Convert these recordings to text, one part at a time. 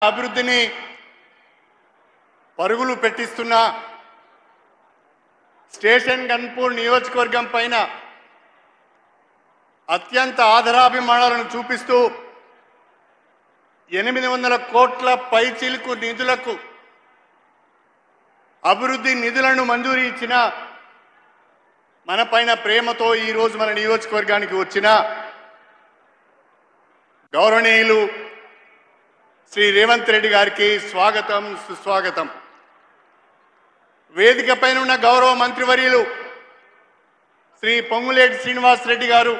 అభివృద్ధిని పరుగులు పెట్టిస్తున్న స్టేషన్ గన్పూర్ నియోజకవర్గం పైన అత్యంత ఆదరాభిమానాలను చూపిస్తూ 800 కోట్ల పైచిలుకు నిధులకు అభివృద్ధి నిధులను మంజూరు ఇచ్చిన మన పైన ప్రేమతో ఈ రోజు మన నియోజకవర్గానికి వచ్చిన గౌరవనీయులు శ్రీ రేవంత్ రెడ్డి గారికి స్వాగతం సుస్వాగతం। వేదిక పైన ఉన్న గౌరవ మంత్రివర్యులు శ్రీ పొంగులేటి శ్రీనివాస్ రెడ్డి గారు,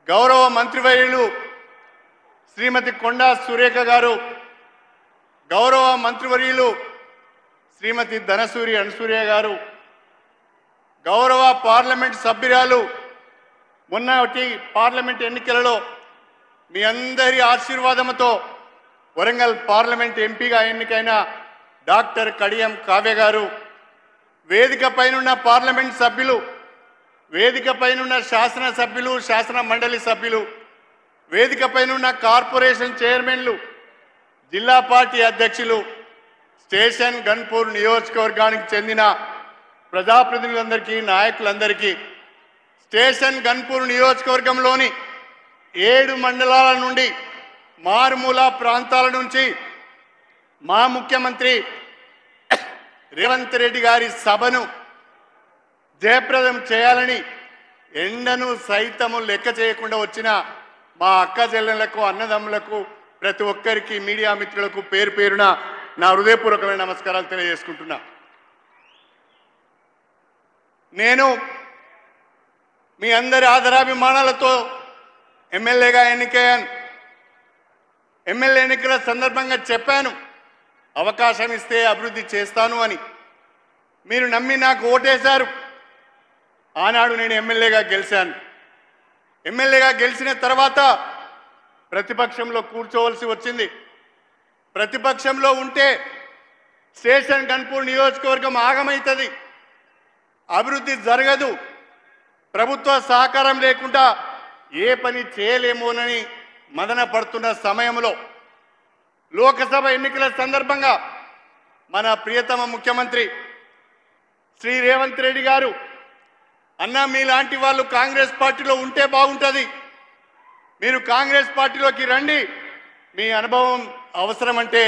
గౌరవ మంత్రివర్యులు శ్రీమతి కొండా సురేఖ గారు, గౌరవ మంత్రివర్యులు శ్రీమతి ధనసూరి అనసూయ గారు, గౌరవ పార్లమెంట్ సభ్యురాలు మొన్నటి పార్లమెంట్ ఎన్నికలలో మీ అందరి ఆశీర్వాదంతో వరంగల్ పార్లమెంట్ ఎంపీగా ఎన్నికైన డాక్టర్ కడియం కావ్య గారు, వేదిక పైనున్న పార్లమెంట్ సభ్యులు, వేదిక పైనున్న శాసన సభ్యులు, శాసన మండలి సభ్యులు, వేదిక పైనున్న కార్పొరేషన్ చైర్మన్లు, జిల్లా పార్టీ అధ్యక్షులు, స్టేషన్ గన్పూర్ నియోజకవర్గానికి చెందిన ప్రజాప్రతినిధులందరికీ, నాయకులందరికీ, స్టేషన్ గన్పూర్ నియోజకవర్గంలోని 7 మండలాల నుండి మారుమూల ప్రాంతాల నుంచి మా ముఖ్యమంత్రి రేవంత్ రెడ్డి గారి సభను జయప్రదం చేయాలని ఎండను సైతము లెక్క చేయకుండా వచ్చిన మా అక్క చెల్లెళ్లకు, అన్నదమ్ములకు, ప్రతి ఒక్కరికి, మీడియా మిత్రులకు పేరు పేరున నా హృదయపూర్వకమైన నమస్కారాలు తెలియజేసుకుంటున్నా। నేను మీ అందరి ఆదరాభిమానాలతో ఎమ్మెల్యేగా ఎన్నికయ్యాను। ఎమ్మెల్యే ఎన్నికల సందర్భంగా చెప్పాను, అవకాశం ఇస్తే అభివృద్ధి చేస్తాను అని। మీరు నమ్మి నాకు ఓటేశారు। ఆనాడు నేను ఎమ్మెల్యేగా గెలిచాను। ఎమ్మెల్యేగా గెలిచిన తర్వాత ప్రతిపక్షంలో కూర్చోవలసి వచ్చింది। ప్రతిపక్షంలో ఉంటే స్టేషన్ గన్పూర్ నియోజకవర్గం ఆగమవుతుంది, అభివృద్ధి జరగదు, ప్రభుత్వ సహకారం లేకుండా ఏ పని చేయలేమోనని మదన పడుతున్న సమయంలో లోకసభ ఎన్నికల సందర్భంగా మన ప్రియతమ ముఖ్యమంత్రి శ్రీ రేవంత్ రెడ్డి గారు, అన్నా మీలాంటి వాళ్ళు కాంగ్రెస్ పార్టీలో ఉంటే బాగుంటుంది, మీరు కాంగ్రెస్ పార్టీలోకి రండి, మీ అనుభవం అవసరమంటే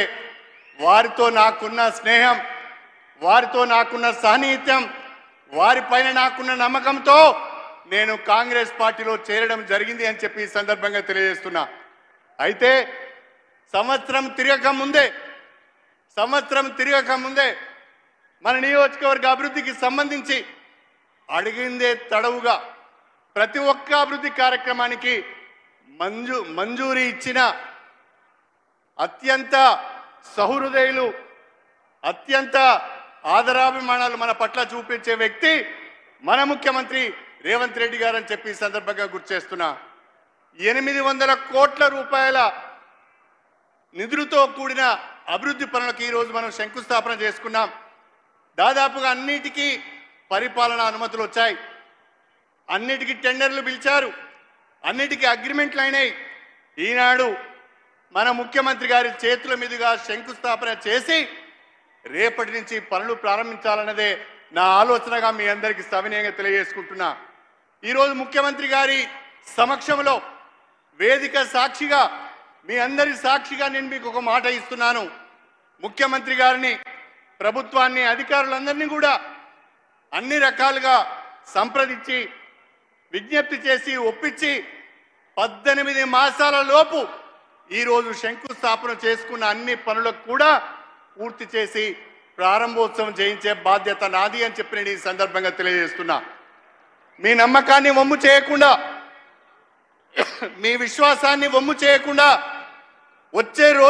వారితో నాకున్న స్నేహం, వారితో నాకున్న సాన్నిహిత్యం, వారిపైన నాకున్న నమ్మకంతో నేను కాంగ్రెస్ పార్టీలో చేరడం జరిగింది అని చెప్పి ఈ సందర్భంగా తెలియజేస్తున్నా। అయితే సంవత్సరం తిరగక ముందే మన నియోజకవర్గ అభివృద్ధికి సంబంధించి అడిగిందే తడవుగా ప్రతి ఒక్క అభివృద్ధి కార్యక్రమానికి మంజూరీ ఇచ్చిన అత్యంత సహృదయులు, అత్యంత ఆదరాభిమానాలు మన పట్ల చూపించే వ్యక్తి మన ముఖ్యమంత్రి రేవంత్ రెడ్డి గారు అని చెప్పి ఈ సందర్భంగా గుర్తు చేస్తున్నా। 800 కోట్ల రూపాయల నిధులతో కూడిన అభివృద్ధి పనులకు ఈరోజు మనం శంకుస్థాపన చేసుకున్నాం। దాదాపుగా అన్నిటికీ పరిపాలనా అనుమతులు వచ్చాయి, అన్నిటికీ టెండర్లు పిలిచారు, అన్నిటికీ అగ్రిమెంట్లు అయినాయి। ఈనాడు మన ముఖ్యమంత్రి గారి చేతుల మీదుగా శంకుస్థాపన చేసి రేపటి నుంచి పనులు ప్రారంభించాలన్నదే నా ఆలోచనగా మీ అందరికీ సవినయంగా తెలియజేసుకుంటున్నా। ఈరోజు ముఖ్యమంత్రి గారి సమక్షంలో వేదిక సాక్షిగా, మీ అందరి సాక్షిగా నేను మీకు ఒక మాట ఇస్తున్నాను। ముఖ్యమంత్రి గారిని, ప్రభుత్వాన్ని, అధికారులందరినీ కూడా అన్ని రకాలుగా సంప్రదించి విజ్ఞప్తి చేసి ఒప్పించి 18 మాసాల లోపు ఈరోజు శంకుస్థాపన చేసుకున్న అన్ని పనులకు కూడా పూర్తి చేసి ప్రారంభోత్సవం చేయించే బాధ్యత నాది అని చెప్పి నేను ఈ సందర్భంగా తెలియజేస్తున్నా। మీ నమ్మకాన్ని వమ్ము చేయకుండా, మీ విశ్వాసాన్ని వమ్ము చేయకుండా వచ్చే రోజు